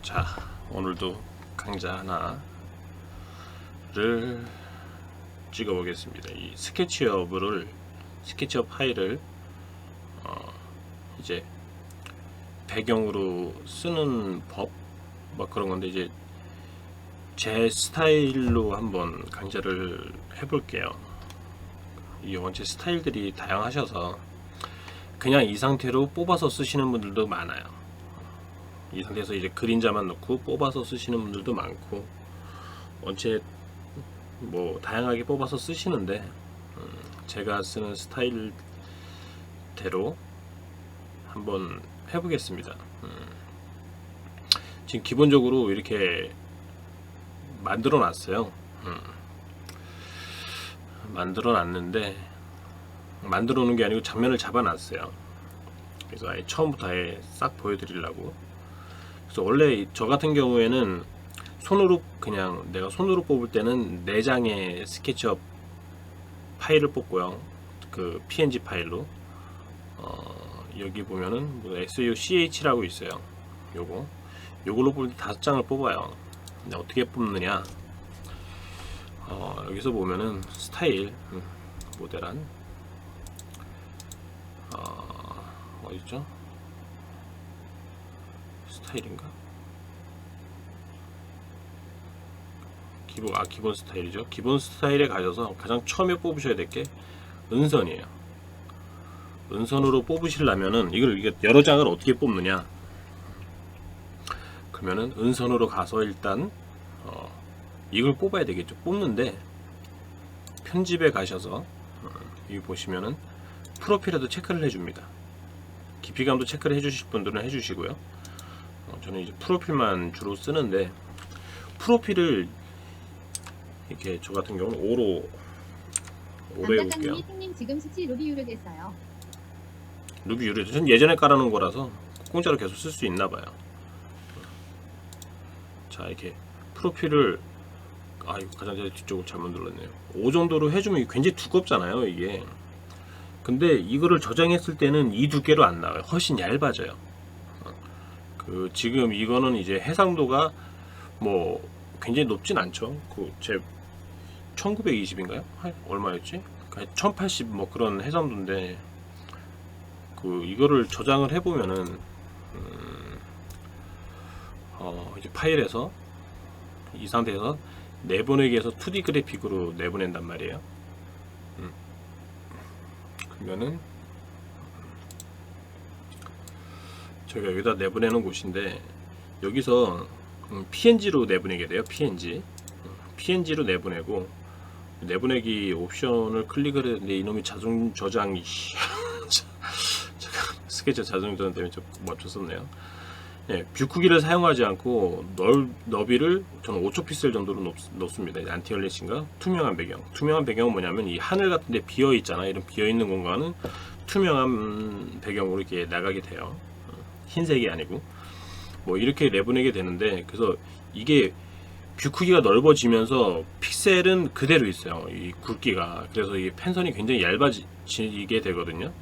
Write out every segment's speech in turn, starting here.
자, 오늘도 강좌 하나를 찍어 보겠습니다. 이 스케치업 파일을 이제 배경으로 쓰는 법, 막 그런 건데, 이제 제 스타일로 한번 강좌를 해볼게요. 이 원체 스타일들이 다양하셔서 그냥 이 상태로 뽑아서 쓰시는 분들도 많아요. 이 상태에서 이제 그림자만 넣고 뽑아서 쓰시는 분들도 많고, 원체 뭐 다양하게 뽑아서 쓰시는데, 제가 쓰는 스타일대로 한번 해보겠습니다. 지금 기본적으로 이렇게 만들어 놨어요. 만들어 놨는데, 만들어 놓은 게 아니고 장면을 잡아 놨어요. 그래서 아예 처음부터 아예 싹 보여드리려고. 그래서 원래 저 같은 경우에는 손으로, 그냥 내가 손으로 뽑을 때는 4장의 스케치업 파일을 뽑고요. 그 PNG 파일로 여기 보면은 뭐 SUCH라고 있어요. 요걸로 뽑을 때 5장을 뽑아요. 근데 어떻게 뽑느냐, 여기서 보면은 스타일, 모델한, 어디죠? 스타일인가? 기본 스타일이죠. 기본 스타일에 가셔서 가장 처음에 뽑으셔야 될 게 은선이에요. 은선으로 뽑으시려면은 이게 여러 장을 어떻게 뽑느냐? 그러면은 은선으로 가서 일단 이걸 뽑아야 되겠죠. 뽑는데 편집에 가셔서 여기 보시면은 프로필에도 체크를 해줍니다. 깊이감도 체크를 해주실 분들은 해주시고요. 저는 이제 프로필만 주로 쓰는데, 프로필을 이렇게 저 같은 경우는 5로 해볼게요. 님 지금 수치 루비 유료 됐어요. 루비 유료, 전 예전에 깔아놓은 거라서 공짜로 계속 쓸 수 있나 봐요. 자, 이렇게 프로필을, 이거 가장자리 뒤쪽을 잘못 눌렀네요. 5 정도로 해주면 굉장히 두껍잖아요, 이게. 근데 이거를 저장했을 때는 이 두께로 안 나와요. 훨씬 얇아져요. 지금 이거는 이제 해상도가 뭐 굉장히 높진 않죠. 제 1920인가요? 얼마였지? 1080 뭐 그런 해상도인데, 이거를 저장을 해보면은 이제 파일에서 이 상태에서 내보내기에서 2D 그래픽으로 내보낸단 말이에요. 그러면은 저희가 여기다 내보내는 곳인데, 여기서 PNG로 내보내게 돼요. PNG로 내보내고, 내보내기 옵션을 클릭을 했는데 이놈이 자동 저장이 스케치 자동 저장 때문에 좀 멈췄었네요. 네, 뷰 크기를 사용하지 않고 너비를 저는 5초 픽셀 정도로 놓습니다. 안티얼리싱과 투명한 배경. 투명한 배경은 뭐냐면, 이 하늘 같은 데 비어 있잖아. 이런 비어 있는 공간은 투명한 배경으로 이렇게 나가게 돼요. 흰색이 아니고 뭐 이렇게 내보내게 되는데, 그래서 이게 뷰 크기가 넓어지면서 픽셀은 그대로 있어요. 이 굵기가. 그래서 이 펜선이 굉장히 얇아지게 되거든요.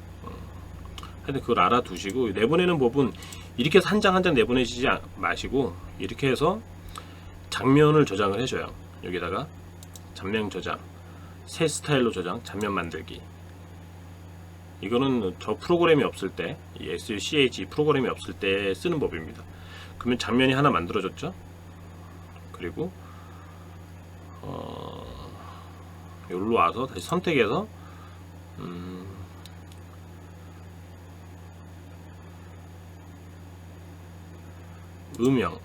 하여튼 그걸 알아두시고, 내보내는 법은 이렇게 해서 한 장 한 장 내보내시지 마시고, 이렇게 해서 장면을 저장을 해줘요. 여기다가 장면 저장, 새 스타일로 저장, 장면 만들기. 이거는 저 프로그램이 없을 때, 이 SUCH 프로그램이 없을 때 쓰는 법입니다. 그러면 장면이 하나 만들어졌죠. 그리고 여기로 와서 다시 선택해서 음영,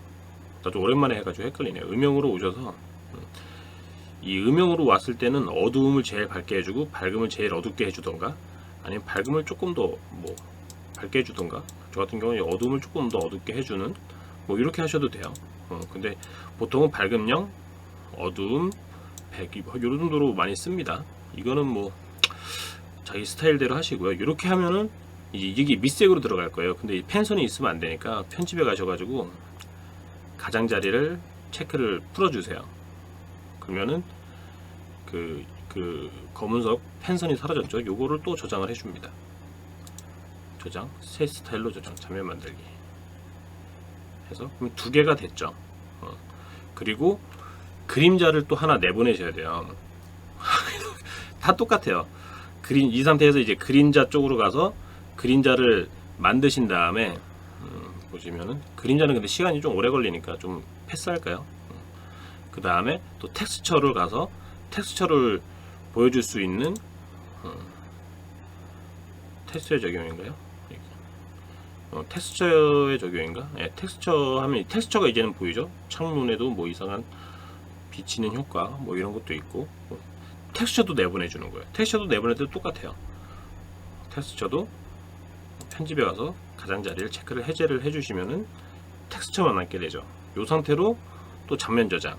나도 오랜만에 해가지고 헷갈리네요. 음영으로 오셔서, 이 음영으로 왔을 때는 어두움을 제일 밝게 해주고 밝음을 제일 어둡게 해주던가, 아니면 밝음을 조금 더 뭐 밝게 해주던가, 저 같은 경우는 어두움을 조금 더 어둡게 해주는, 뭐 이렇게 하셔도 돼요. 근데 보통은 밝음 0, 어두움 100, 이런 정도로 많이 씁니다. 이거는 뭐 자기 스타일대로 하시고요. 이렇게 하면은 이게 밑색으로 들어갈 거예요. 근데 이 펜선이 있으면 안 되니까 편집에 가셔가지고 가장자리를 체크를 풀어주세요. 그러면은 그 검은색 펜선이 사라졌죠. 요거를 또 저장을 해줍니다. 저장, 새 스타일로 저장, 장면 만들기. 해서 그럼 두 개가 됐죠. 그리고 그림자를 또 하나 내보내셔야 돼요. 다 똑같아요. 이 상태에서 이제 그림자 쪽으로 가서 그림자를 만드신 다음에 보시면은 그림자는 근데 시간이 좀 오래 걸리니까 좀 패스할까요? 그 다음에 또 텍스처를 가서 텍스처를 보여줄 수 있는 텍스처의 적용인가요? 텍스처의 적용인가? 네, 텍스처 하면 텍스처가 이제는 보이죠? 창문에도 뭐 이상한 비치는 효과 뭐 이런 것도 있고 텍스처도 내보내주는 거예요. 텍스처도 내보낼 때도 똑같아요. 텍스처도 편집에 가서 가장자리를 체크를 해제를 해주시면은 텍스처만 남게 되죠. 이 상태로 또 장면 저장을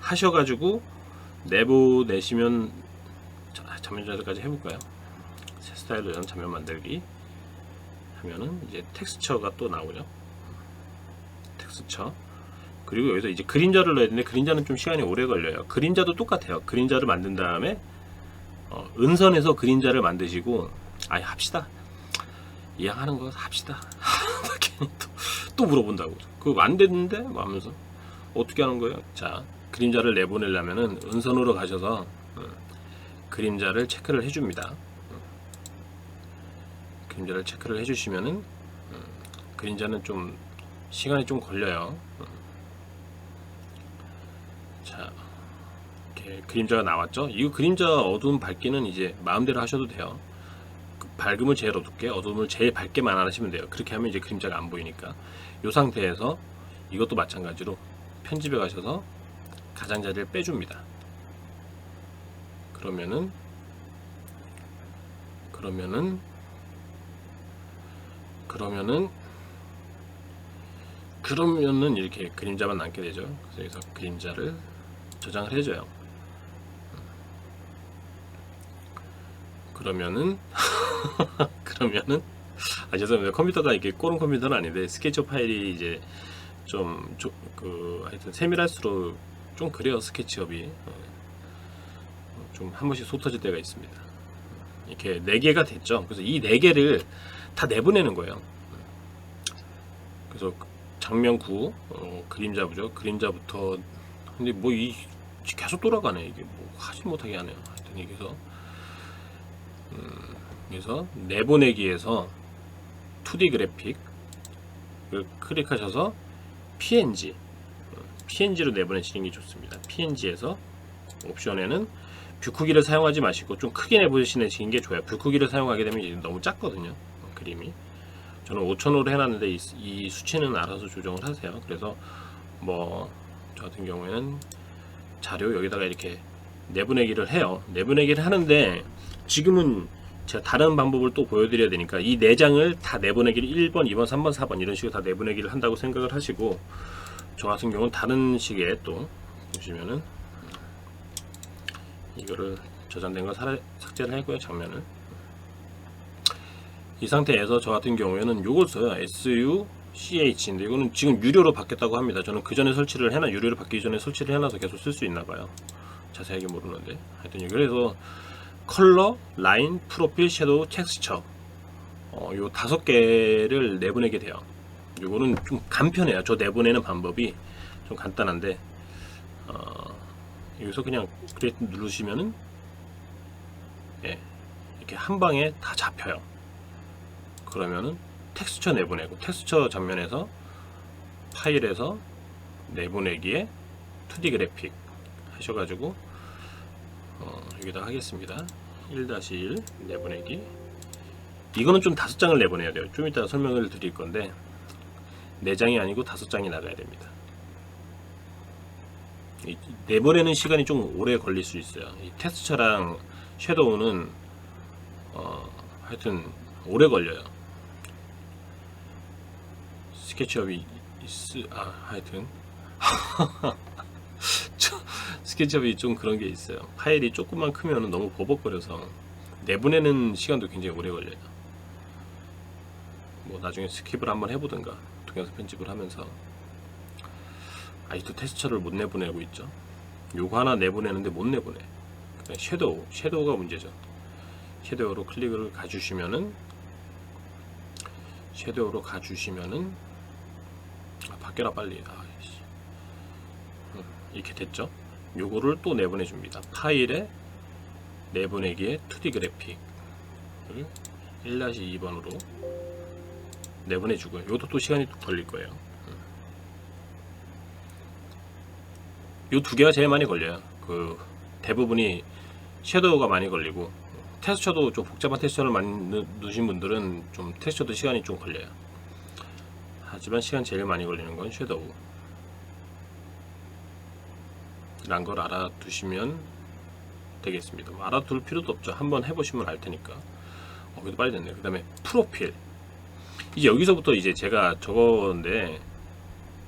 하셔가지고 내보내시면 장면 저장까지 해볼까요? 새 스타일로 전 장면 만들기 하면은 이제 텍스처가 또 나오죠. 텍스처. 그리고 여기서 이제 그림자를 넣어야 되는데 그림자는 좀 시간이 오래 걸려요. 그림자도 똑같아요. 그림자를 만든 다음에 은선에서 그림자를 만드시고 아예 합시다. 이왕하는 거 합시다. 괜히 또 물어본다고. 그거 안 됐는데? 뭐 하면서 어떻게 하는 거예요? 자, 그림자를 내보내려면은 은선으로 가셔서 그림자를 체크를 해줍니다. 그림자를 체크를 해주시면은 그림자는 좀 시간이 좀 걸려요. 자, 이렇게 그림자가 나왔죠? 이거 그림자 어두움 밝기는 이제 마음대로 하셔도 돼요. 밝음을 제일 어둡게, 어두움을 제일 밝게만 안 하시면 돼요. 그렇게 하면 이제 그림자가 안 보이니까. 이 상태에서 이것도 마찬가지로 편집에 가셔서 가장자리를 빼줍니다. 그러면은 이렇게 그림자만 남게 되죠. 그래서 여기서 그림자를 저장을 해줘요. 그러면은 죄송합니다. 컴퓨터가 이렇게 꼬른 컴퓨터는 아닌데 스케치업 파일이 이제 하여튼 세밀할수록 좀 그래요. 스케치업이 좀 한 번씩 소 터질 때가 있습니다. 이렇게 4개가 됐죠. 그래서 이 4개를 다 내보내는 거예요. 그래서 장면 9 그림자부죠. 그림자부터 근데 뭐 계속 돌아가네. 이게 뭐 하지 못하게 하네요. 하여튼 그래서 내보내기에서 2D 그래픽을 클릭하셔서 PNG로 내보내시는 게 좋습니다. PNG에서 옵션에는 뷰 크기를 사용하지 마시고 좀 크게 내보내시는 게 좋아요. 뷰 크기를 사용하게 되면 이제 너무 작거든요. 그림이. 저는 5000으로 해놨는데 이 수치는 알아서 조정을 하세요. 그래서 뭐 저 같은 경우에는 자료 여기다가 이렇게 내보내기를 해요. 내보내기를 하는데 지금은 제가 다른 방법을 또 보여드려야 되니까 이 4장을 다 내보내기를 1번, 2번, 3번, 4번 이런 식으로 다 내보내기를 한다고 생각을 하시고 저 같은 경우는 다른 식의 또 보시면은 이거를 저장된 거 삭제를 했고요. 장면을 이 상태에서 저 같은 경우에는 요걸 써요. SUCH인데 이거는 지금 유료로 바뀌었다고 합니다. 저는 그 전에 유료로 바뀌기 전에 설치를 해놔서 계속 쓸 수 있나봐요. 자세하게 모르는데 하여튼 그래서 컬러, 라인, 프로필, 섀도우, 텍스처 요 5개를 내보내게 돼요. 요거는 좀 간편해요. 저 내보내는 방법이 좀 간단한데 여기서 그냥 그래 누르시면은 이렇게 한 방에 다 잡혀요. 그러면은 텍스처 내보내고 텍스처 장면에서 파일에서 내보내기에 2D 그래픽 하셔가지고 여기다 하겠습니다. 1-1 내보내기. 이거는 좀 5장을 내보내야 돼요. 좀 이따 설명을 드릴 건데 4장이 아니고 5장이 나가야 됩니다. 내보내는 시간이 좀 오래 걸릴 수 있어요. 이 텍스처랑 섀도우는 하여튼 오래 걸려요. 스케치업이 하여튼 스케치업이 좀 그런 게 있어요. 파일이 조금만 크면 너무 버벅거려서 내보내는 시간도 굉장히 오래 걸려요. 뭐 나중에 스킵을 한번 해보든가 동영상 편집을 하면서 아직도 텍스처를 못 내보내고 있죠. 요거 하나 내보내는데 못 내보내. 그냥 섀도우가 문제죠. 섀도우로 클릭을 가주시면은 깨라 빨리. 아이씨. 이렇게 됐죠. 요거를 또 내보내 줍니다. 파일에 내보내기에 2D 그래픽을 1-2번으로 내보내 주고요. 요것도 또 시간이 또 걸릴 거예요. 요 두 개가 제일 많이 걸려요. 그 대부분이 섀도우가 많이 걸리고, 텍스처도 좀 복잡한 텍스처를 많이 넣으신 분들은 좀 텍스처도 시간이 좀 걸려요. 하지만 시간 제일 많이 걸리는 건 섀도우 란 걸 알아두시면 되겠습니다. 알아둘 필요도 없죠. 한번 해보시면 알 테니까. 그래도 빨리 됐네요. 그 다음에 프로필. 이제 여기서부터 이제 제가 저건데,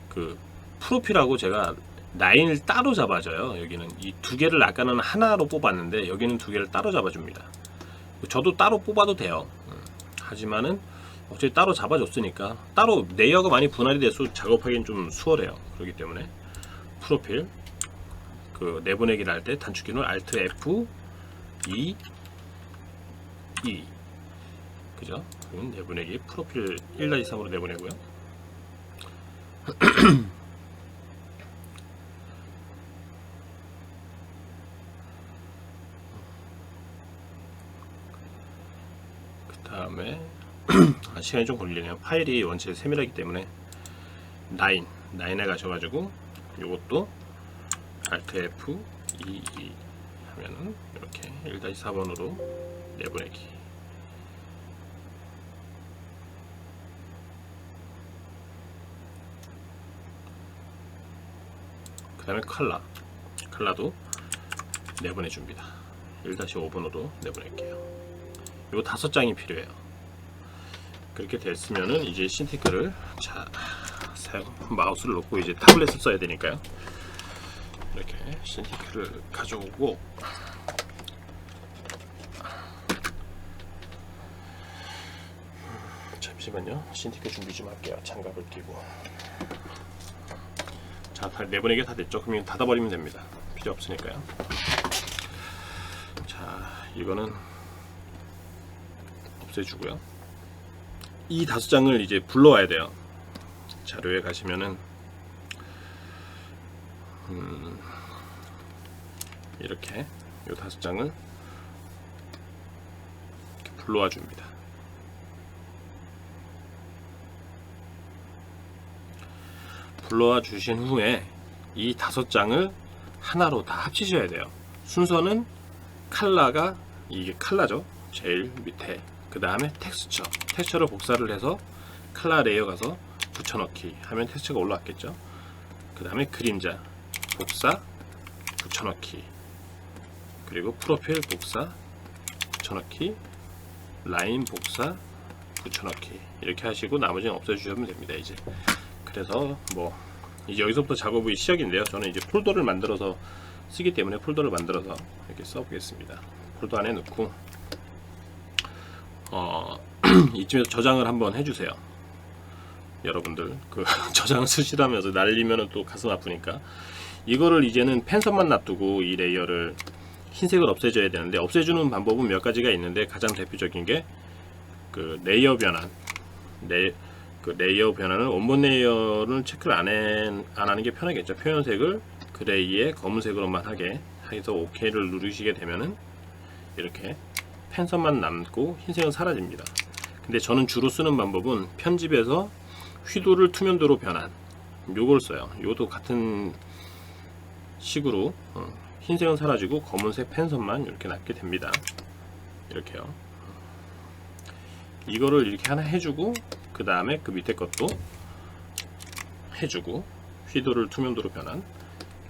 그 프로필하고 제가 라인을 따로 잡아줘요. 여기는 이 두 개를 아까는 하나로 뽑았는데 여기는 두 개를 따로 잡아줍니다. 저도 따로 뽑아도 돼요. 하지만은 어차피 따로 잡아줬으니까, 따로 레이어가 많이 분할이 돼서 작업하기는 좀 수월해요. 그렇기 때문에 프로필, 그 내보내기를 할 때 단축키는 Alt F 2 2, 그죠? 내보내기 프로필 1-3으로 내보내고요. 그 다음에 시간이 좀 걸리네요. 파일이 원체 세밀하기 때문에 라인에 가셔가지고 요것도 Alt F 2 하면은 이렇게 1-4번으로 내보내기. 그 다음에 컬러도 내보내줍니다. 1-5번으로 내보낼게요. 요 5장이 필요해요. 그렇게 됐으면은 이제 신티크를, 자, 마우스를 놓고 이제 타블렛을 써야 되니까요. 이렇게 신티크를 가져오고, 잠시만요. 신티크 준비 좀 할게요. 장갑을 끼고. 자, 내보내기 다 됐죠? 그럼 이거 닫아버리면 됩니다. 필요 없으니까요. 자, 이거는 없애주고요. 이 5장을 이제 불러와야 돼요. 자료에 가시면은 이렇게 이 5장을 이렇게 불러와 줍니다. 불러와 주신 후에 이 5장을 하나로 다 합치셔야 돼요. 순서는 컬러가, 이게 컬러죠. 제일 밑에. 그 다음에 텍스처를 복사를 해서 컬러 레이어 가서 붙여넣기 하면 텍스처가 올라왔겠죠. 그 다음에 그림자 복사 붙여넣기, 그리고 프로필 복사 붙여넣기, 라인 복사 붙여넣기, 이렇게 하시고 나머지는 없애주시면 됩니다. 이제 그래서 뭐 이제 여기서부터 작업이 시작인데요. 저는 이제 폴더를 만들어서 쓰기 때문에 폴더를 만들어서 이렇게 써보겠습니다. 폴더 안에 넣고 이쯤에서 저장을 한번 해주세요. 여러분들 그 저장 쓰시라면서 날리면은 또 가슴 아프니까, 이거를 이제는 펜선만 놔두고 이 레이어를 흰색을 없애줘야 되는데, 없애주는 방법은 몇 가지가 있는데 가장 대표적인 게 그 레이어 변환. 그 레이어 변환은 원본 레이어를 체크를 안 하는 게 편하겠죠. 표현색을 그레이에 검은색으로만 하게 해서 OK를 누르시게 되면은 이렇게 펜선만 남고 흰색은 사라집니다. 근데 저는 주로 쓰는 방법은 편집에서 휘도를 투명도로 변환, 요걸 써요. 요것도 같은 식으로 흰색은 사라지고 검은색 펜선만 이렇게 남게 됩니다. 이렇게요. 이거를 이렇게 하나 해주고, 그 다음에 그 밑에 것도 해주고, 휘도를 투명도로 변환,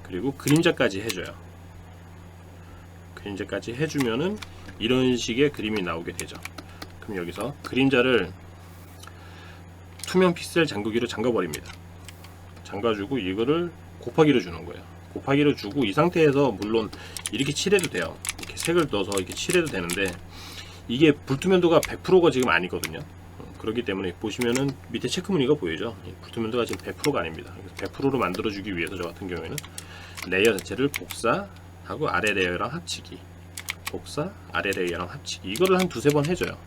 그리고 그림자까지 해줘요. 그림자까지 해주면은 이런 식의 그림이 나오게 되죠. 그럼 여기서 그림자를 투명 픽셀 잠그기로 잠가버립니다. 잠가주고 이거를 곱하기로 주는 거예요. 곱하기로 주고, 이 상태에서 물론 이렇게 칠해도 돼요. 이렇게 색을 넣어서 이렇게 칠해도 되는데, 이게 불투명도가 100%가 지금 아니거든요. 그렇기 때문에 보시면은 밑에 체크무늬가 보이죠. 불투명도가 지금 100%가 아닙니다. 100%로 만들어주기 위해서 저 같은 경우에는 레이어 자체를 복사하고 아래 레이어랑 합치기, 복사 아래 레이어랑 합치기, 이거를 한 2-3번 해줘요.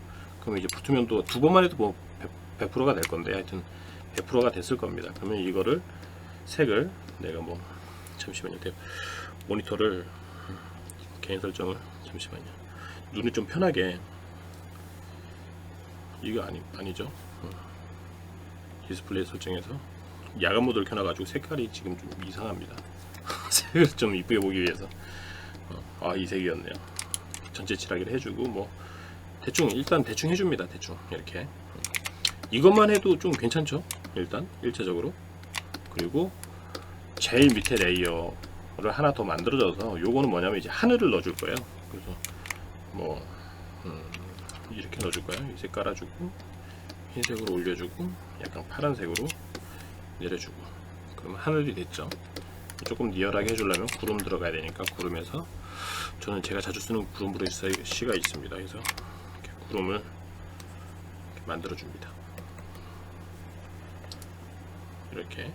그럼 이제 불투명도 2번만 해도 뭐 100%가 될 건데, 하여튼 100%가 됐을 겁니다. 그러면 이거를 색을 내가 뭐 잠시만요. 모니터를 개인 설정을 잠시만요. 눈이 좀 편하게 이거 아니죠? 디스플레이 설정에서 야간 모드를 켜놔가지고 색깔이 지금 좀 이상합니다. 색을 좀 이쁘게 보기 위해서 이 색이었네요. 전체 칠하기를 해주고 뭐 일단 대충 해줍니다. 대충 이렇게 이것만 해도 좀 괜찮죠? 일단 1차적으로. 그리고 제일 밑에 레이어를 하나 더 만들어져서 요거는 뭐냐면 이제 하늘을 넣어줄 거예요. 그래서 뭐 이렇게 넣어줄 거예요. 이 색 깔아주고 흰색으로 올려주고 약간 파란색으로 내려주고 그러면 하늘이 됐죠. 조금 리얼하게 해주려면 구름 들어가야 되니까 구름에서 저는 제가 자주 쓰는 구름 브러쉬가 있습니다. 그래서 이렇게 구름을 이렇게 만들어 줍니다. 이렇게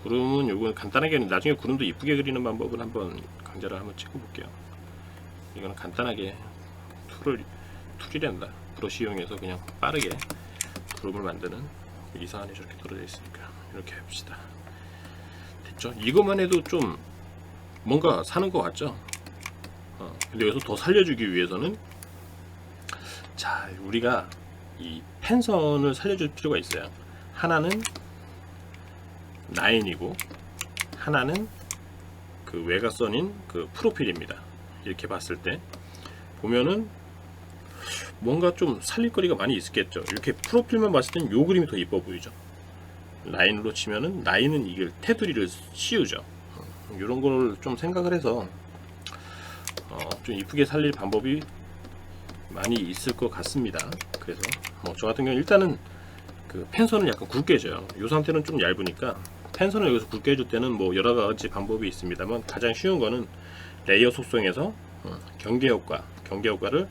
구름은 요거 간단하게 나중에 구름도 이쁘게 그리는 방법을 한번 강좌를 한번 찍어볼게요. 이거는 간단하게 툴이란다. 브러쉬 이용해서 그냥 빠르게 구름을 만드는 이상한 애 저렇게 떨어져 있으니까 이렇게 해봅시다. 됐죠? 이것만 해도 좀 뭔가 사는 것 같죠? 근데 여기서 더 살려주기 위해서는 자 우리가 이 펜선을 살려줄 필요가 있어요. 하나는 라인이고 하나는 그 외곽선인 그 프로필입니다. 이렇게 봤을 때 보면은 뭔가 좀 살릴 거리가 많이 있겠죠. 이렇게 프로필만 봤을 땐 요 그림이 더 이뻐 보이죠. 라인으로 치면은 라인은 이걸 테두리를 씌우죠. 이런 걸 좀 생각을 해서 좀 이쁘게 살릴 방법이 많이 있을 것 같습니다. 그래서 뭐 저 같은 경우 일단은 그 펜선을 약간 굵게 해줘요. 이 상태는 좀 얇으니까 펜선을 여기서 굵게 해줄 때는 뭐 여러 가지 방법이 있습니다만 가장 쉬운 거는 레이어 속성에서 경계 효과를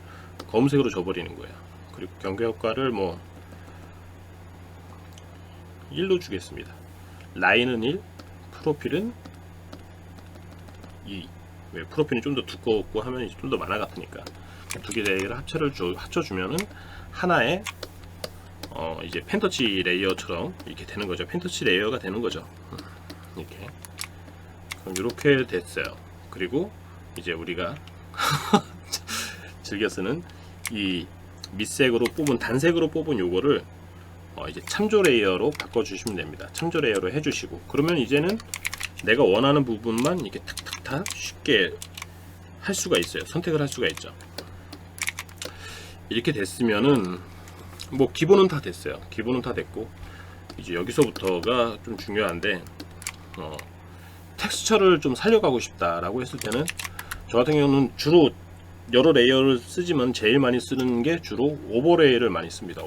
검은색으로 줘버리는 거예요. 그리고 경계 효과를 뭐 1로 주겠습니다. 라인은 1, 프로필은 2. 왜 프로필이 좀 더 두껍고 하면 좀 더 만화 같으니까 두 개 레이어를 합쳐주면은 하나의 이제 펜터치 레이어처럼 이렇게 되는 거죠. 펜터치 레이어가 되는 거죠. 이렇게. 그럼 이렇게 됐어요. 그리고 이제 우리가 즐겨 쓰는 이 밑색으로 뽑은 단색으로 뽑은 요거를 이제 참조 레이어로 바꿔주시면 됩니다. 참조 레이어로 해주시고 그러면 이제는 내가 원하는 부분만 이렇게 탁탁탁 쉽게 할 수가 있어요. 선택을 할 수가 있죠. 이렇게 됐으면은 뭐 기본은 다 됐어요. 기본은 다 됐고 이제 여기서부터가 좀 중요한데 텍스처를 좀 살려가고 싶다라고 했을 때는 저 같은 경우는 주로 여러 레이어를 쓰지만 제일 많이 쓰는 게 주로 오버레이를 많이 씁니다.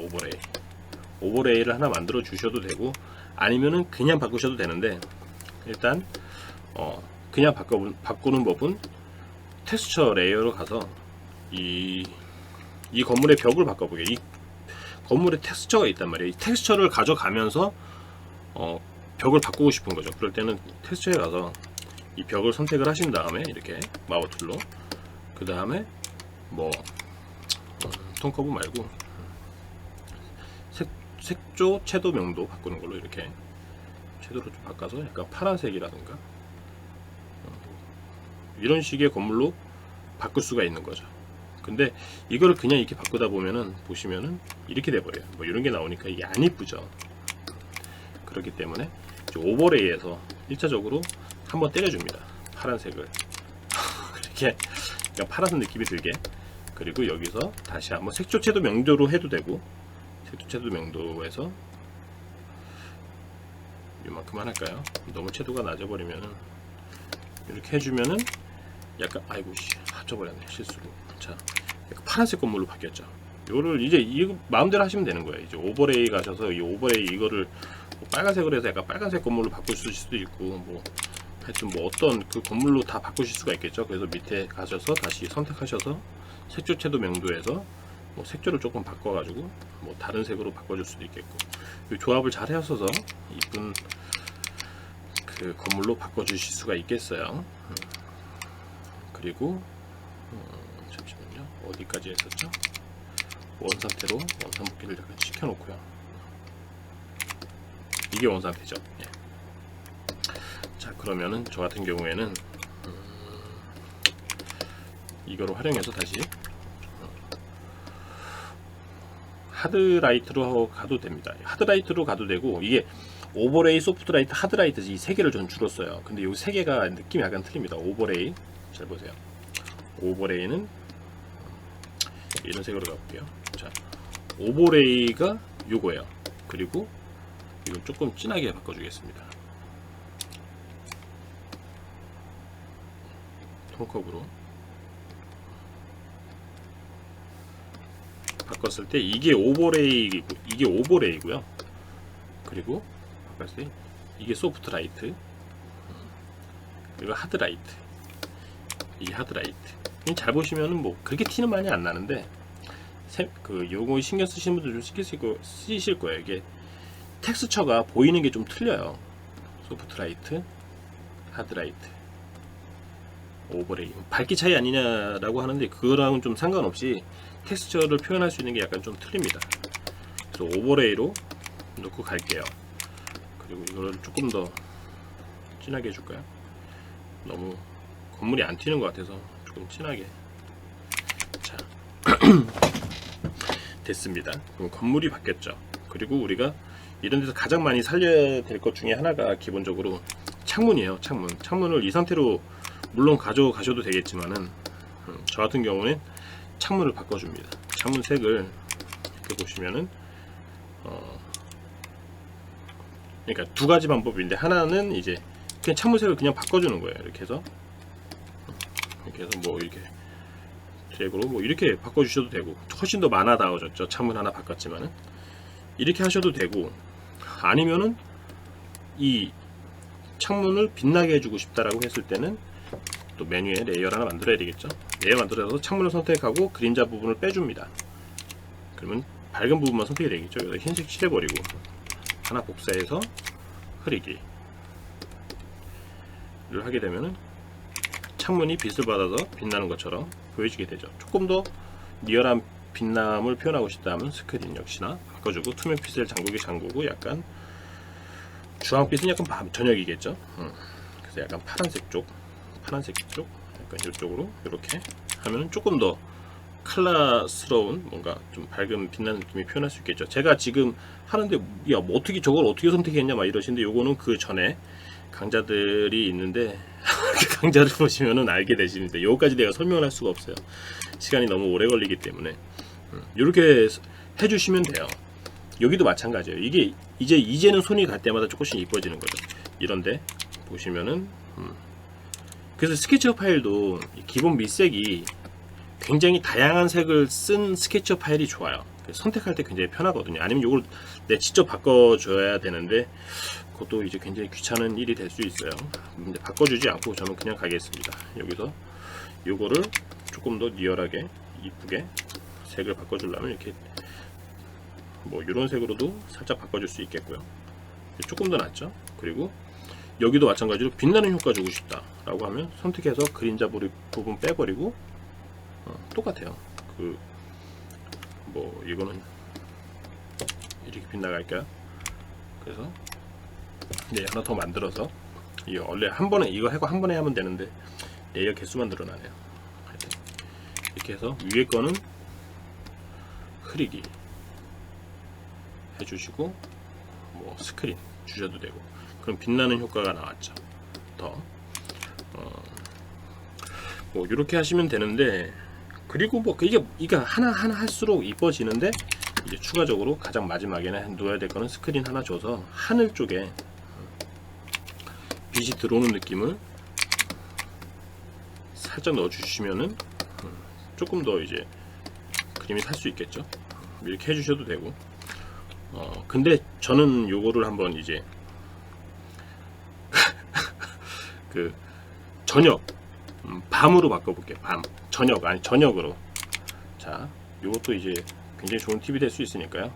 오버레이를 하나 만들어 주셔도 되고 아니면은 그냥 바꾸셔도 되는데 일단 그냥 바꾸는 법은 텍스처 레이어로 가서 이 건물의 벽을 바꿔보게. 이 건물에 텍스처가 있단 말이에요. 이 텍스처를 가져가면서 벽을 바꾸고 싶은 거죠. 그럴 때는 텍스처에 가서 이 벽을 선택을 하신 다음에 이렇게 마우스 툴로 그 다음에 뭐 톤 커브 말고 색조 채도 명도 바꾸는 걸로 이렇게 채도로 좀 바꿔서 약간 파란색이라든가 이런 식의 건물로 바꿀 수가 있는 거죠. 근데 이거를 그냥 이렇게 바꾸다 보면은 보시면은 이렇게 돼버려요. 뭐 이런 게 나오니까 이게 안 이쁘죠. 그렇기 때문에 오버레이에서 1차적으로 한번 때려줍니다. 파란색을 이렇게 그냥 파란색 느낌이 들게. 그리고 여기서 다시 한번 색조채도 명도로 해도 되고 색조채도 명도에서 이만큼만 할까요? 너무 채도가 낮아버리면은 이렇게 해주면은 약간 아이고 합쳐버렸네 실수로. 자, 약간 파란색 건물로 바뀌었죠. 이거를 이제 이 마음대로 하시면 되는 거예요. 이제 오버레이 가셔서 이 오버레이 이거를 뭐 빨간색으로 해서 약간 빨간색 건물로 바꾸실 수도 있고 뭐 하여튼 뭐 어떤 그 건물로 다 바꾸실 수가 있겠죠. 그래서 밑에 가셔서 다시 선택하셔서 색조채도 명도에서 뭐 색조를 조금 바꿔가지고 뭐 다른 색으로 바꿔줄 수도 있겠고 이 조합을 잘 하셔서 이쁜 그 건물로 바꿔주실 수가 있겠어요. 그리고 잠시만요. 어디까지 했었죠? 원 상태로 원상 복귀를 약간 시켜놓고요. 이게 원 상태죠. 예. 자, 그러면은 저 같은 경우에는 이거를 활용해서 다시 하드라이트로 가도 됩니다. 하드라이트로 가도 되고, 이게 오버레이, 소프트라이트, 하드라이트 이 세 개를 전 줄었어요. 근데 이 세 개가 느낌이 약간 틀립니다. 오버레이, 잘 보세요. 오버레이는 이런 색으로 가볼게요. 자, 오버레이가 요거예요. 그리고 이걸 조금 진하게 바꿔주겠습니다. 톤컵으로 바꿨을 때 이게 오버레이고요. 그리고 바꿨을 때 이게 소프트라이트, 그리고 하드라이트, 이게 하드라이트. 잘 보시면은 뭐 그렇게 티는 많이 안 나는데, 요거 신경 쓰시는 분들 좀 쓰실 거예요. 이게 텍스처가 보이는 게 좀 틀려요. 소프트라이트, 하드라이트, 오버레이. 밝기 차이 아니냐라고 하는데, 그거랑은 좀 상관없이 텍스처를 표현할 수 있는 게 약간 좀 틀립니다. 그래서 오버레이로 넣고 갈게요. 그리고 이거를 조금 더 진하게 해줄까요? 너무 건물이 안 튀는 것 같아서 조금 진하게. 자, 됐습니다. 그럼 건물이 바뀌었죠. 그리고 우리가 이런 데서 가장 많이 살려야 될 것 중에 하나가 기본적으로 창문이에요. 창문을 이 상태로 물론 가져가셔도 되겠지만은, 저 같은 경우는 창문을 바꿔줍니다. 창문 색을 이렇게 보시면은 그러니까 두 가지 방법인데, 하나는 이제 그냥 창문 색을 그냥 바꿔주는 거예요. 이렇게 해서 뭐 이렇게 드래그로 뭐 이렇게 바꿔주셔도 되고, 훨씬 더 많아다워졌죠. 창문 하나 바꿨지만은 이렇게 하셔도 되고, 아니면은 이 창문을 빛나게 해주고 싶다라고 했을 때는 또 메뉴에 레이어를 하나 만들어야 되겠죠. 레이어 만들어서 창문을 선택하고 그림자 부분을 빼줍니다. 그러면 밝은 부분만 선택이 되겠죠. 여기다 흰색 칠해버리고 하나 복사해서 흐리기 를 하게 되면은 창문이 빛을 받아서 빛나는 것처럼 보여지게 되죠. 조금 더 리얼한 빛남을 표현하고 싶다면 스크린 역시나 바꿔주고, 투명 픽셀 잠그고 약간 주황빛은 약간 저녁이겠죠. 그래서 약간 파란색 쪽 약간 이쪽으로 이렇게 하면 조금 더 컬러스러운, 뭔가 좀 밝은 빛나는 느낌이 표현할 수 있겠죠. 제가 지금 하는데 야, 뭐 저걸 어떻게 선택했냐 막 이러시는데, 요거는 그 전에 강좌들이 있는데 그 강좌를 보시면은 알게 되시는데, 요거까지 내가 설명을 할 수가 없어요. 시간이 너무 오래 걸리기 때문에 이렇게 해주시면 돼요. 여기도 마찬가지예요. 이게 이제는 손이 갈 때마다 조금씩 이뻐지는 거죠. 이런데 보시면은 그래서 스케치업 파일도 기본 밑색이 굉장히 다양한 색을 쓴 스케치업 파일이 좋아요. 선택할 때 굉장히 편하거든요. 아니면 이걸 내 직접 바꿔줘야 되는데, 그것도 이제 굉장히 귀찮은 일이 될 수 있어요. 근데 바꿔주지 않고 저는 그냥 가겠습니다. 여기서 요거를 조금 더 리얼하게 이쁘게 색을 바꿔주려면 이렇게 뭐 이런 색으로도 살짝 바꿔줄 수 있겠고요. 조금 더 낫죠. 그리고 여기도 마찬가지로 빛나는 효과 주고 싶다 라고 하면 선택해서 그림자 부분 빼버리고, 똑같아요. 뭐 이거는 이렇게 빗나갈까요? 그래서 하나 더 만들어서, 이거 원래 이거 하고 한 번에 하면 되는데 레이어 개수만 늘어나네요. 이렇게 해서 위에 거는 흐리기 해주시고, 뭐 스크린 주셔도 되고, 그럼 빛나는 효과가 나왔죠. 뭐 이렇게 하시면 되는데, 그리고 뭐 이게 하나 할수록 이뻐지는데, 이제 추가적으로 가장 마지막에는 넣어야 될 거는 스크린 하나 줘서 하늘 쪽에 빛이 들어오는 느낌을 살짝 넣어주시면은 조금 더 이제 그림이 살 수 있겠죠. 이렇게 해주셔도 되고, 근데 저는 요거를 한번 이제 그 저녁 밤으로 바꿔볼게요. 저녁으로. 자, 요것도 이제 굉장히 좋은 팁이 될 수 있으니까요.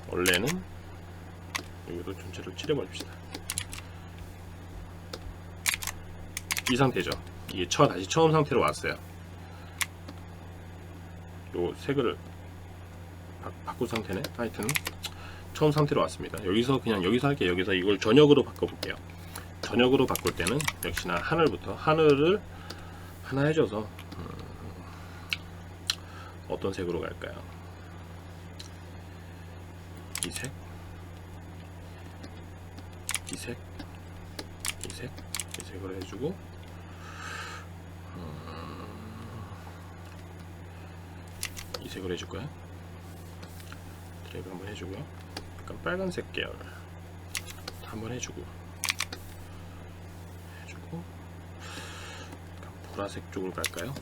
원래는 여기도 전체를 칠해버립시다. 이 상태죠. 이게 다시 처음 상태로 왔어요. 요 색을 바꾼 상태네. 하여튼 처음 상태로 왔습니다. 여기서 그냥 여기서 할게요. 여기서 이걸 저녁으로 바꿔볼게요. 저녁으로 바꿀 때는 역시나 하늘을 하나 해줘서 어떤 색으로 갈까요? 이 색, 이 색, 이 색, 이 색으로 해주고 이 색으로 해줄 거야. 드래그 한번 해주고요. 약간 빨간색 계열 한번 해주고 약간 보라색 쪽으로 갈까요?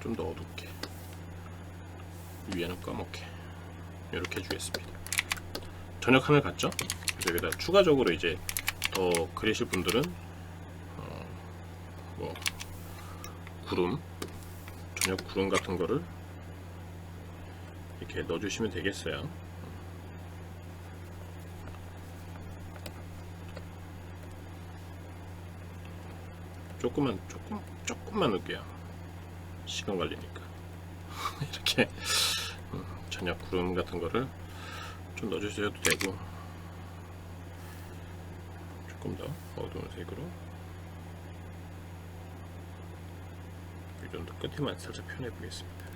좀 더 어둡게, 위에는 까맣게 이렇게 해주겠습니다. 저녁 하늘 같죠? 그래서 여기다 추가적으로 이제 더 그리실 분들은 뭐 구름, 저녁 구름 같은 거를 이렇게 넣어주시면 되겠어요. 조금만 넣을게요. 시간 걸리니까. 이렇게 저녁 구름 같은 거를 좀 넣어주셔도 되고, 조금 더 어두운 색으로 이 정도 끝에만 살짝 표현해 보겠습니다.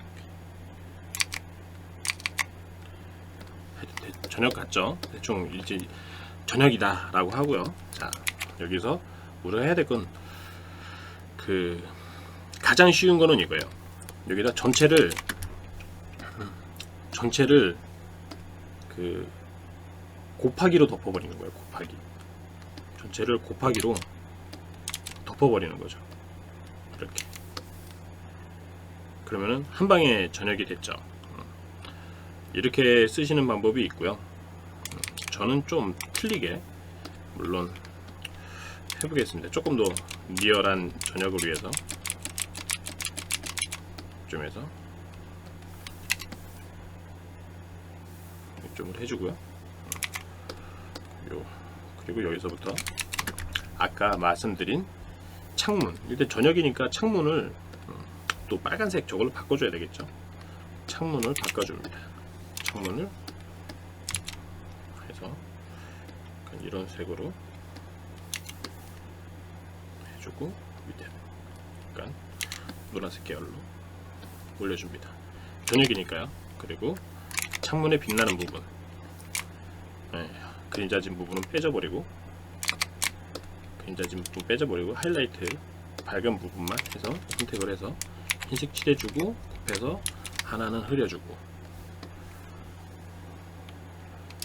저녁 같죠? 대충 이제 저녁이다 라고 하고요. 자, 여기서 우리가 해야 될 건 가장 쉬운 거는 이거예요. 여기다 전체를 곱하기로 덮어버리는 거예요. 곱하기. 전체를 곱하기로 덮어버리는 거죠. 이렇게. 그러면은 한 방에 저녁이 됐죠. 이렇게 쓰시는 방법이 있고요. 저는 좀 틀리게 물론 해보겠습니다. 조금 더 리얼한 저녁을 위해서 좀 해서 이쪽으로 해주고요. 그리고 여기서부터 아까 말씀드린 창문, 일단 저녁이니까 창문을 또 빨간색 저걸로 바꿔줘야 되겠죠. 창문을 바꿔줍니다. 창문을 해서 이런 색으로 해주고 밑에 약간 노란색 계열로 올려줍니다. 저녁이니까요. 그리고 창문에 빛나는 부분, 그림자진 부분은 빼줘버리고, 하이라이트 밝은 부분만 해서 선택을 해서 흰색 칠해주고, 곱해서 하나는 흐려주고,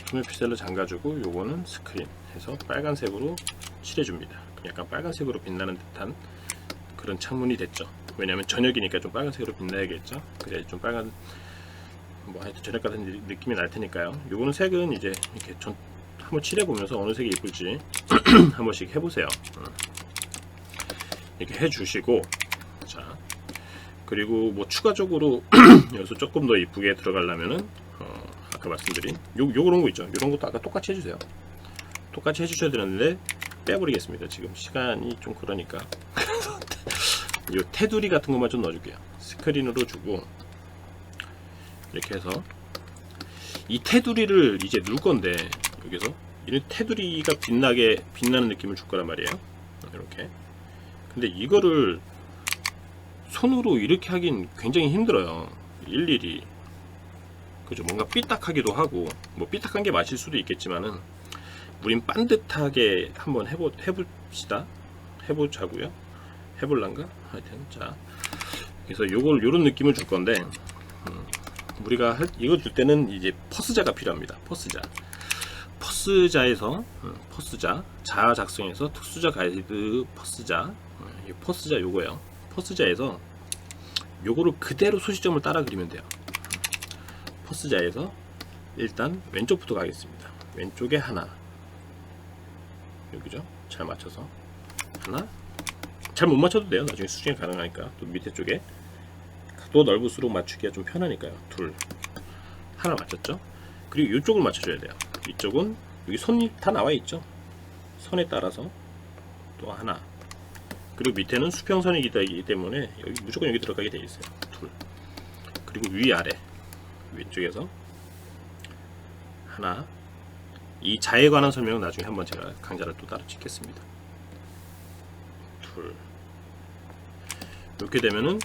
소매 피셀로 잠가주고, 요거는 스크린 해서 빨간색으로 칠해줍니다. 약간 빨간색으로 빛나는 듯한 그런 창문이 됐죠. 왜냐하면 저녁이니까 좀 빨간색으로 빛나야겠죠. 그래야 좀 빨간, 뭐 하여튼 저녁 같은 느낌이 날 테니까요. 요거는 색은 이제 이렇게 한번 칠해보면서 어느 색이 이쁠지 한 번씩 해보세요. 이렇게 해주시고, 자, 그리고 뭐 추가적으로 여기서 조금 더 이쁘게 들어가려면은 아까 말씀드린 요런 거 있죠. 요런 것도 아까 똑같이 해주세요. 똑같이 해주셔야 되는데 빼버리겠습니다. 지금 시간이 좀 그러니까. 요 테두리 같은 것만 좀 넣어줄게요. 스크린으로 주고, 이렇게 해서 이 테두리를 이제 누를 건데, 여기서 이 테두리가 빛나는 느낌을 줄 거란 말이에요. 이렇게. 근데 이거를 손으로 이렇게 하긴 굉장히 힘들어요. 일일이. 그죠? 뭔가 삐딱하기도 하고, 뭐 삐딱한 게 맞을 수도 있겠지만은, 우린 반듯하게 한번 해봅시다. 해보자고요. 해볼란가? 하여튼, 자. 그래서 요런 느낌을 줄 건데, 우리가 이거 줄 때는 이제 퍼스자가 필요합니다. 퍼스자에서 자아 작성해서 특수자 가이드 퍼스자, 퍼스자 요거예요. 퍼스자에서 요거를 그대로 소시점을 따라 그리면 돼요. 퍼스자에서 일단 왼쪽부터 가겠습니다. 왼쪽에 하나, 여기죠? 잘 맞춰서 하나, 잘 못 맞춰도 돼요. 나중에 수정이 가능하니까. 또 밑에 쪽에 또 넓을수록 맞추기가 좀 편하니까요. 둘, 하나 맞췄죠? 그리고 이쪽을 맞춰줘야 돼요. 이쪽은 여기 선이 다 나와 있죠? 선에 따라서 또 하나. 그리고 밑에는 수평선이기 때문에 여기 무조건 여기 들어가게 돼 있어요. 둘. 그리고 위아래 왼쪽에서 하나. 이 자에 관한 설명은 나중에 한번 제가 강좌를 또 따로 찍겠습니다. 둘. 이렇게 되면은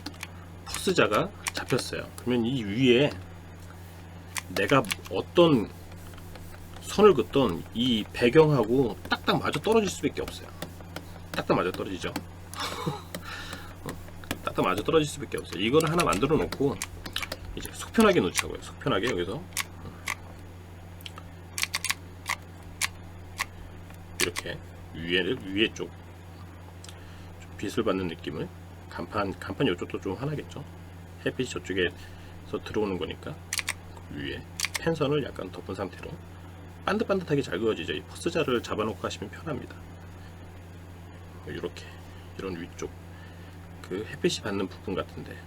포스자가 잡혔어요. 그러면 이 위에 내가 어떤 선을 긋던 이 배경하고 딱딱 맞아 떨어질 수밖에 없어요. 딱딱 맞아 떨어지죠. 딱딱 맞아 떨어질 수밖에 없어요. 이걸 하나 만들어 놓고 이제 속편하게 놓자고요. 속편하게 여기서 이렇게 위에 쪽 좀 빛을 받는 느낌을 간판 이쪽도 좀 하나겠죠. 햇빛이 저쪽에서 들어오는 거니까 위에 펜선을 약간 덮은 상태로 반듯반듯하게 잘 그어지죠. 이 포스자를 잡아놓고 하시면 편합니다. 이렇게 이런 위쪽 그 햇빛이 받는 부분 같은데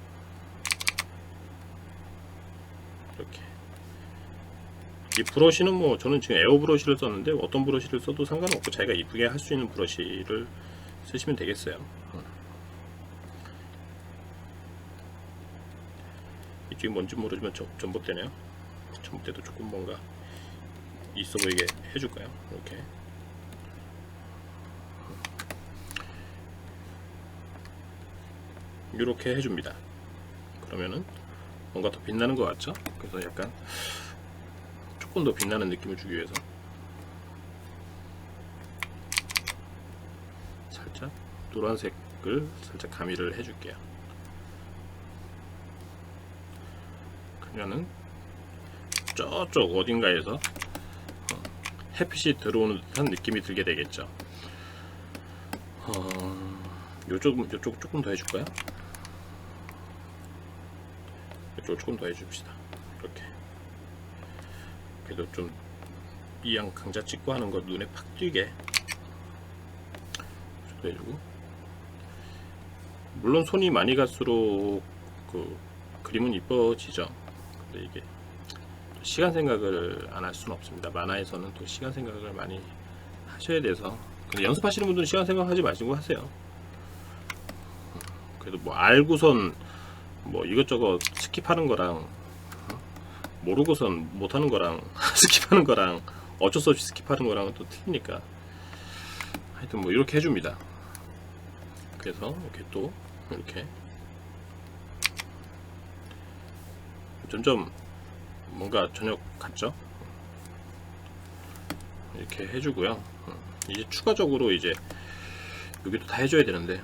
이렇게 이 브러쉬는 뭐 저는 지금 에어 브러쉬를 썼는데 어떤 브러쉬를 써도 상관없고 자기가 이쁘게 할 수 있는 브러쉬를 쓰시면 되겠어요. 이쪽이 뭔지 모르지만 전봇대네요. 전봇대도 조금 뭔가 있어 보이게 해줄까요? 이렇게 해줍니다. 그러면은 뭔가 더 빛나는 것 같죠? 그래서 약간 조금 더 빛나는 느낌을 주기 위해서 살짝 노란색을 살짝 가미를 해줄게요. 그러면은 저쪽 어딘가에서 햇빛이 들어오는 듯한 느낌이 들게 되겠죠. 요쪽 조금 더 해줄까요? 이쪽 조금 더 해줍시다. 이렇게. 그래도 좀 이양 강자 찍고 하는 거 눈에 팍 띄게 좀 해주고. 물론 손이 많이 갈수록 그 그림은 이뻐지죠. 근데 이게 시간 생각을 안 할 수는 없습니다. 만화에서는 또 시간 생각을 많이 하셔야 돼서. 근데 연습하시는 분들은 시간 생각하지 마시고 하세요. 그래도 뭐 알고선 뭐 이것저것 스킵하는 거랑 모르고선 못하는 거랑 스킵하는 거랑 어쩔 수 없이 스킵하는 거랑은 또 틀리니까 하여튼 뭐 이렇게 해줍니다. 그래서 이렇게 또 이렇게 점점 뭔가 저녁 같죠? 이렇게 해주고요. 이제 추가적으로 이제 여기도 다 해줘야 되는데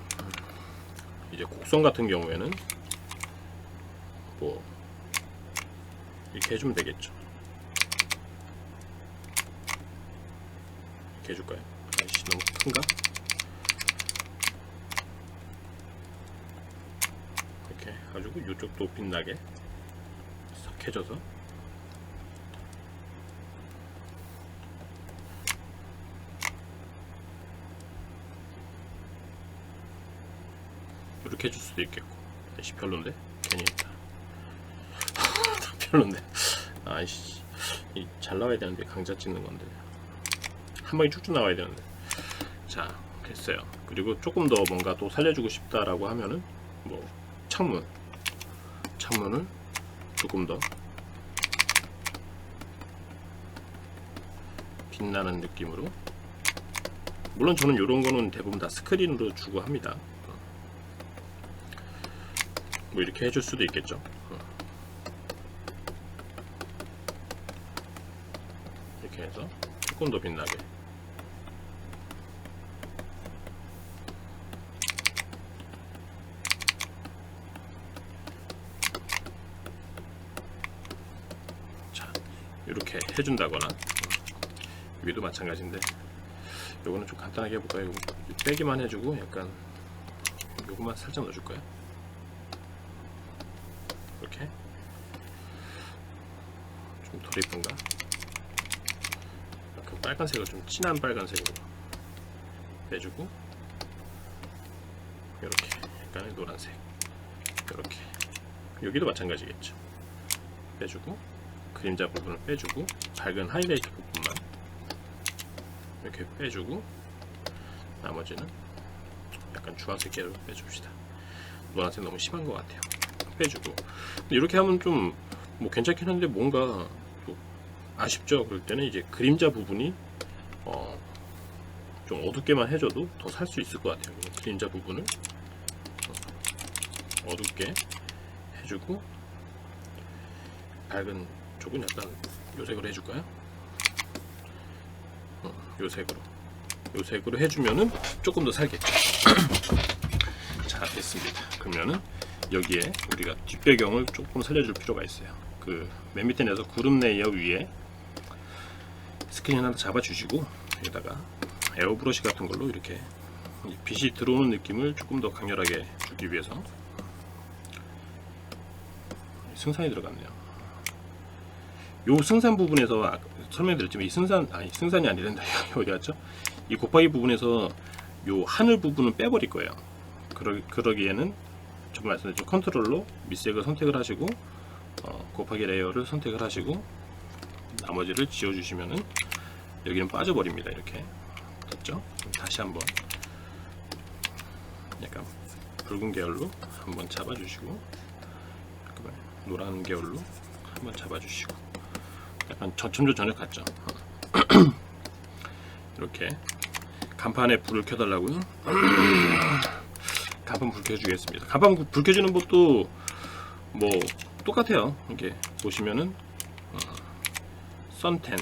이제 곡선 같은 경우에는 뭐 이렇게 해주면 되겠죠. 이렇게 해줄까요? 아이씨 너무 큰가? 이렇게 해가지고 이쪽도 빛나게 싹 해줘서 이렇게 해줄 수도 있겠고. 아이씨 별론데? 괜히 했다. 별론데. 아이씨 잘 나와야 되는데 강자 찍는 건데 한 방에 쭉쭉 나와야 되는데. 자 됐어요. 그리고 조금 더 뭔가 또 살려주고 싶다라고 하면은 뭐 창문을 조금 더 빛나는 느낌으로. 물론 저는 이런 거는 대부분 다 스크린으로 주고 합니다. 뭐 이렇게 해줄 수도 있겠죠. 이렇게 해서 조금 더 빛나게. 자, 이렇게 해준다거나 위도 마찬가지인데 요거는 좀 간단하게 해볼까요? 요거 빼기만 해주고 약간 요거만 살짝 넣어줄까요? 이렇게 좀 덜 이쁜가? 약간 빨간색을 좀 진한 빨간색으로 빼주고 이렇게 약간의 노란색 이렇게 여기도 마찬가지겠죠. 빼주고 그림자 부분을 빼주고 밝은 하이라이트 부분만 이렇게 빼주고 나머지는 약간 주황색 계열 빼줍시다. 노란색 너무 심한 것 같아요. 빼주고. 근데 이렇게 하면 좀 뭐 괜찮긴 한데 뭔가 또 아쉽죠. 그럴 때는 이제 그림자 부분이 좀 어둡게만 해줘도 더 살 수 있을 것 같아요. 그림자 부분을 어둡게 해주고 밝은 쪽은 약간 요색으로 해줄까요? 요색으로 해주면은 조금 더 살겠죠. 자, 됐습니다. 그러면은 여기에 우리가 뒷배경을 조금 살려줄 필요가 있어요. 그 맨 밑에 내서 구름 레이어 위에 스크린 하나 잡아주시고 여기다가 에어브러시 같은 걸로 이렇게 빛이 들어오는 느낌을 조금 더 강렬하게 주기 위해서 승산이 들어갔네요. 요 승산 부분에서 설명드렸지만 이 승산이 아니란다. 어디 갔죠? 이 곱하기 부분에서 요 하늘 부분은 빼버릴 거예요. 그러기에는 조금 말씀드렸죠. 컨트롤로 밑색을 선택을 하시고 곱하기 레이어를 선택을 하시고 나머지를 지워주시면은 여기는 빠져버립니다. 이렇게 됐죠? 다시 한번 약간 붉은 계열로 한번 잡아주시고 노란 계열로 한번 잡아주시고 약간 저첨조 저녁 같죠? 이렇게 간판에 불을 켜달라고요? 간판 불 켜주겠습니다. 간판 불 켜주는 것도 뭐 똑같아요. 이렇게 보시면은 선텐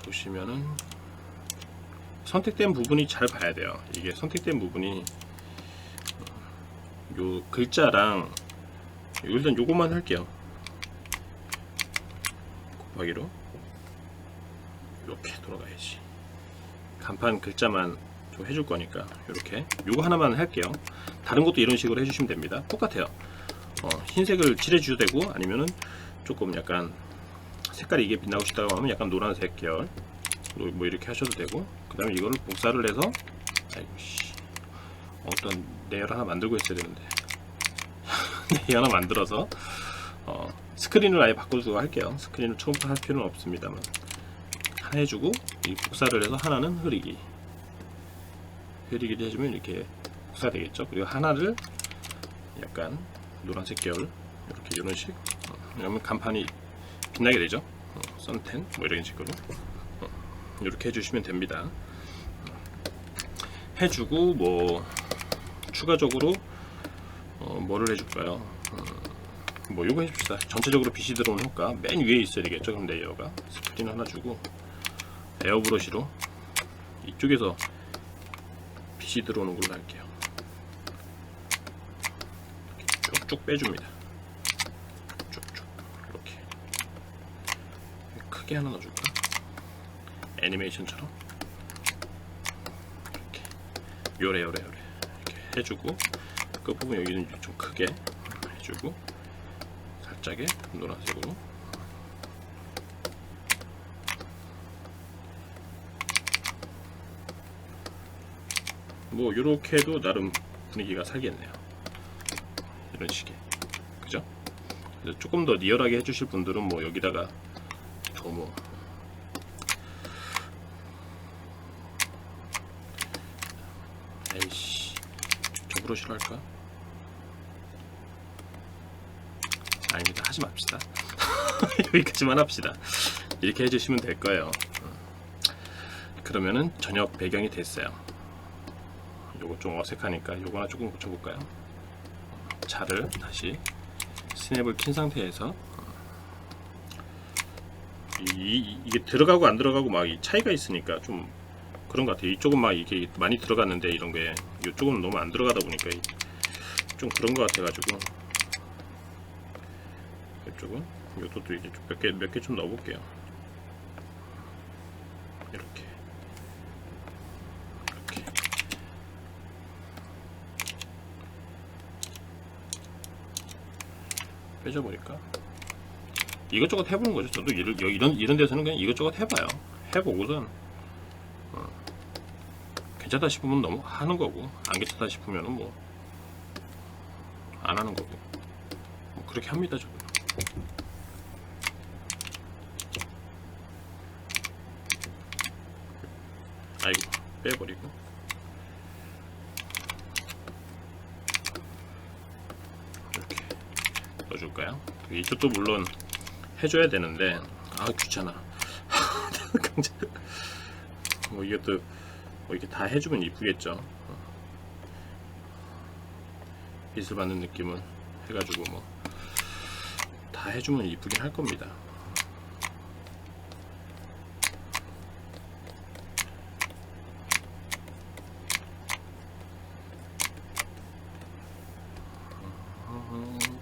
보시면은 선택된 부분이 잘 봐야 돼요. 이게 선택된 부분이 요 글자랑 일단 요것만 할게요. 곱하기로 이렇게 돌아가야지. 간판 글자만 좀 해줄 거니까 이렇게 요거 하나만 할게요. 다른 것도 이런 식으로 해주시면 됩니다. 똑같아요. 흰색을 칠해주셔도 되고 아니면은 조금 약간 색깔이 이게 빛나고 싶다고 하면 약간 노란색 계열 뭐 이렇게 하셔도 되고 그 다음에 이거를 복사를 해서 아이고씨 어떤 레이어 하나 만들고 있어야 되는데 레이어 하나 만들어서 스크린을 아예 바꿔주고 할게요. 스크린을 처음부터 할 필요는 없습니다만 하나 해주고 이 복사를 해서 하나는 흐리기를 해주면 이렇게 복사 되겠죠. 그리고 하나를 약간 노란색 계열 이렇게 이런 식 그러면 간판이 빛나게 되죠. 선텐 뭐 이런 식으로 이렇게 해주시면 됩니다. 해주고 뭐 추가적으로 뭐를 해줄까요? 뭐 이거 해줍시다. 전체적으로 빛이 들어오는 효과 맨 위에 있어야 되겠죠. 그럼 레이어가 스크린 하나 주고 에어브러시로 이쪽에서 빛이 들어오는 걸로 할게요. 이렇게 쭉쭉 빼줍니다. 쭉쭉 이렇게 크게 하나 넣어줄까? 애니메이션처럼 이렇게 요래 이렇게 해주고 끝부분 여기는 좀 크게 해주고 살짝의 노란색으로 뭐 요렇게 해도 나름 분위기가 살겠네요. 이런 식의 그죠? 그래서 조금 더 리얼하게 해주실 분들은 뭐 여기다가 뭐 에이씨 저 브러쉬로 할까? 아닙니다. 하지 맙시다. 여기까지만 합시다. 이렇게 해주시면 될 거예요. 그러면은 저녁 배경이 됐어요. 요거 좀 어색하니까 요거나 조금 고쳐볼까요? 자를 다시 스냅을 킨 상태에서 이게 들어가고 안 들어가고 막 차이가 있으니까 좀 그런 것 같아요. 이쪽은 막 이게 많이 들어갔는데 이런 게 이쪽은 너무 안 들어가다 보니까 좀 그런 것 같아가지고 이쪽은 이것도 이제 몇 개 좀 넣어볼게요. 이렇게 빼줘버릴까? 이것저것 해보는 거죠. 저도 이런 데서는 그냥 이것저것 해봐요. 해보고선 괜찮다 싶으면 너무 하는 거고 안 괜찮다 싶으면은 뭐 안 하는 거고 뭐 그렇게 합니다. 저도. 아이고 빼버리고 넣어줄까요? 이쪽도 물론 해줘야 되는데 귀찮아. 강자. 뭐 이것도 뭐 이렇게 다 해주면 이쁘겠죠. 빛을 받는 느낌을 해가지고 뭐 다 해주면 이쁘긴 할 겁니다.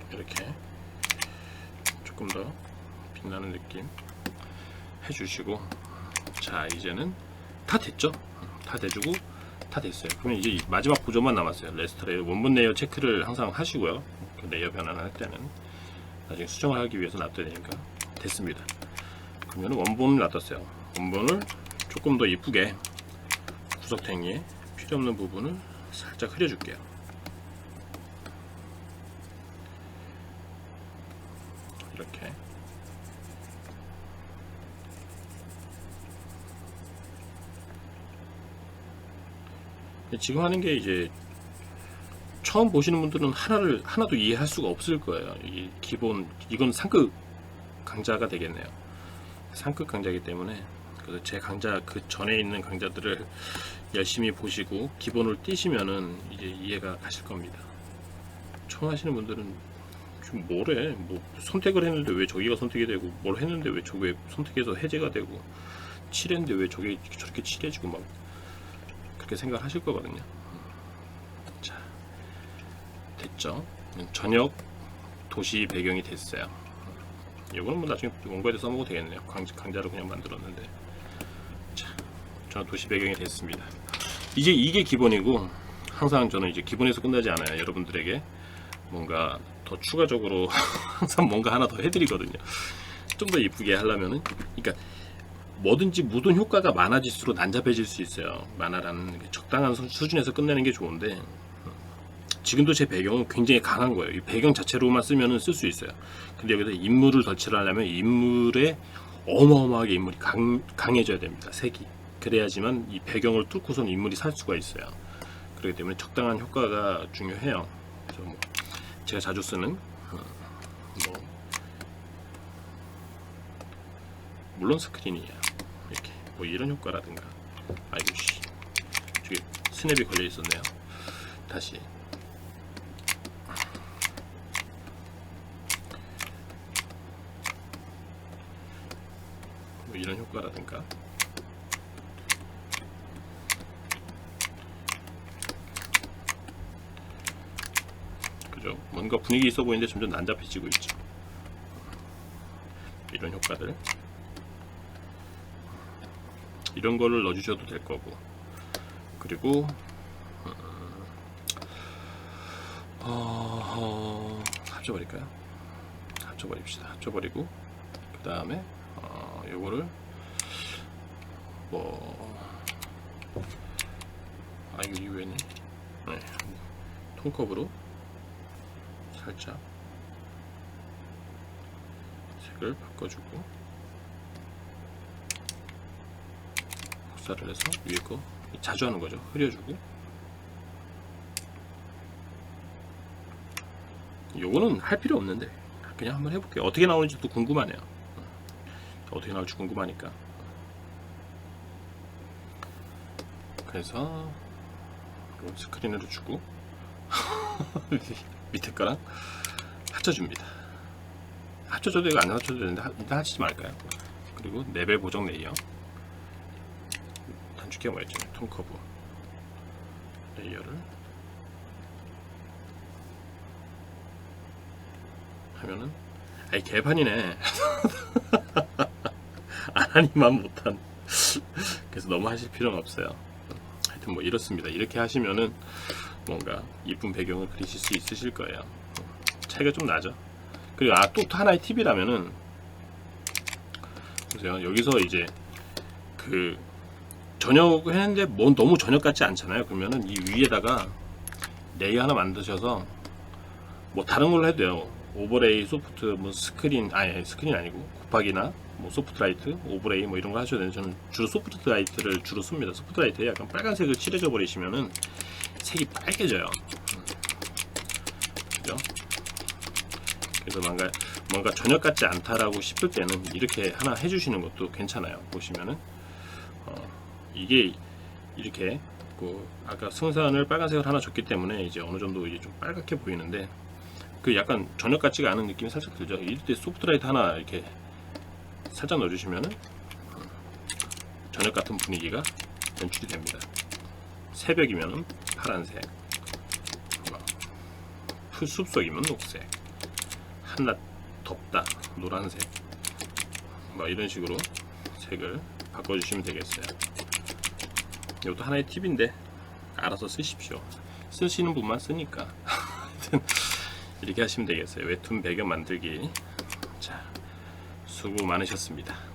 이렇게 조금 더 빛나는 느낌 해주시고, 자 이제는 다 됐죠? 다 돼주고 다 됐어요. 그러면 이제 마지막 구조만 남았어요. 레스터레이 원본 레이어 체크를 항상 하시고요. 그 레이어 변환을 할 때는 나중에 수정을 하기 위해서 놔둬야 되니까. 됐습니다. 그러면 원본을 놔뒀어요. 원본을 조금 더 이쁘게 구석탱이에 필요 없는 부분을 살짝 흐려줄게요. 이렇게. 지금 하는 게 이제 처음 보시는 분들은 하나도 이해할 수가 없을 거예요. 이 기본, 이건 상급 강좌가 되겠네요. 상급 강좌이기 때문에 그래서 제 강좌 그 전에 있는 강좌들을 열심히 보시고 기본을 띄시면은 이제 이해가 가실 겁니다. 처음 하시는 분들은 지금 뭐래? 뭐 선택을 했는데 왜 저기가 선택이 되고, 뭘 했는데 왜 저게 선택해서 해제가 되고, 칠했는데 왜 저게 저렇게 칠해지고, 막 그렇게 생각을 하실 거거든요. 자, 됐죠? 저녁 도시 배경이 됐어요. 이거는 뭐 나중에 원고에도 써먹어도 되겠네요. 강좌로 그냥 만들었는데. 자, 저녁 도시 배경이 됐습니다. 이제 이게 기본이고, 항상 저는 이제 기본에서 끝나지 않아요. 여러분들에게 뭔가 더 추가적으로 항상 뭔가 하나 더 해드리거든요. 좀 더 이쁘게 하려면은, 그러니까 뭐든지 묻은 효과가 많아질수록 난잡해질 수 있어요. 만화라는 적당한 수준에서 끝내는 게 좋은데, 지금도 제 배경은 굉장히 강한 거예요. 이 배경 자체로만 쓰면은 쓸 수 있어요. 근데 여기서 인물을 덧칠을 하려면 인물에 어마어마하게 인물이 강해져야 됩니다. 색이. 그래야지만 이 배경을 뚫고선 인물이 살 수가 있어요. 그렇기 때문에 적당한 효과가 중요해요. 그래서 뭐 제가 자주 쓰는 뭐 물론 스크린이에요. 이렇게 뭐 이런 효과라든가. 아이고 씨, 저기 스냅이 걸려 있었네요. 다시. 뭐 이런 효과라든가. 그죠? 뭔가 분위기 있어 보이는데 점점 난잡해지고 있죠. 이런 효과들. 이런 거를 넣어주셔도 될 거고. 그리고 합쳐버릴까요? 합쳐버립시다. 합쳐버리고 그 다음에 요거를 이거 이외에는 톤컵으로 살짝 색을 바꿔주고 복사를 해서 위에 거 자주 하는 거죠. 흐려주고. 요거는 할 필요 없는데 그냥 한번 해볼게요. 어떻게 나오는지 또 궁금하네요. 어떻게 나올지 궁금하니까. 그래서 스크린으로 주고 밑에 거랑 합쳐줍니다. 합쳐줘도 이거 안 합쳐도 되는데 일단 합치지 말까요? 그리고 레벨 보정 레이어 단축키가 뭐였죠? 톤 커브 레이어를 하면은 개판이네. 안하니만 못한. 그래서 너무 하실 필요는 없어요. 하여튼 뭐 이렇습니다. 이렇게 하시면은 뭔가 이쁜 배경을 그리실 수 있으실 거예요. 차이가 좀 나죠. 그리고 또 하나의 팁이라면은 보세요. 여기서 이제 그 저녁 했는데 뭐 너무 저녁 같지 않잖아요. 그러면은 이 위에다가 레이어 하나 만드셔서 뭐 다른 걸로 해도 돼요. 오버레이, 소프트, 뭐 스크린 아니고 곱하기나 뭐 소프트라이트, 오버레이 뭐 이런 거 하셔야 되는데 저는 주로 소프트라이트를 주로 씁니다. 소프트라이트에 약간 빨간색을 칠해줘 버리시면은 색이 빨개져요. 그죠? 그래서 뭔가 저녁 같지 않다라고 싶을 때는 이렇게 하나 해주시는 것도 괜찮아요. 보시면은 이게 이렇게 아까 승산을 빨간색을 하나 줬기 때문에 이제 어느 정도 이제 좀 빨갛게 보이는데 그 약간 저녁 같지가 않은 느낌이 살짝 들죠. 이때 소프트라이트 하나 이렇게 살짝 넣어주시면은 저녁 같은 분위기가 연출이 됩니다. 새벽이면은 파란색, 숲속이면 녹색, 한낮 덥다 노란색, 이런 식으로 색을 바꿔주시면 되겠어요. 이것도 하나의 팁인데 알아서 쓰십시오. 쓰시는 분만 쓰니까 이렇게 하시면 되겠어요. 웹툰 배경 만들기. 자, 수고 많으셨습니다.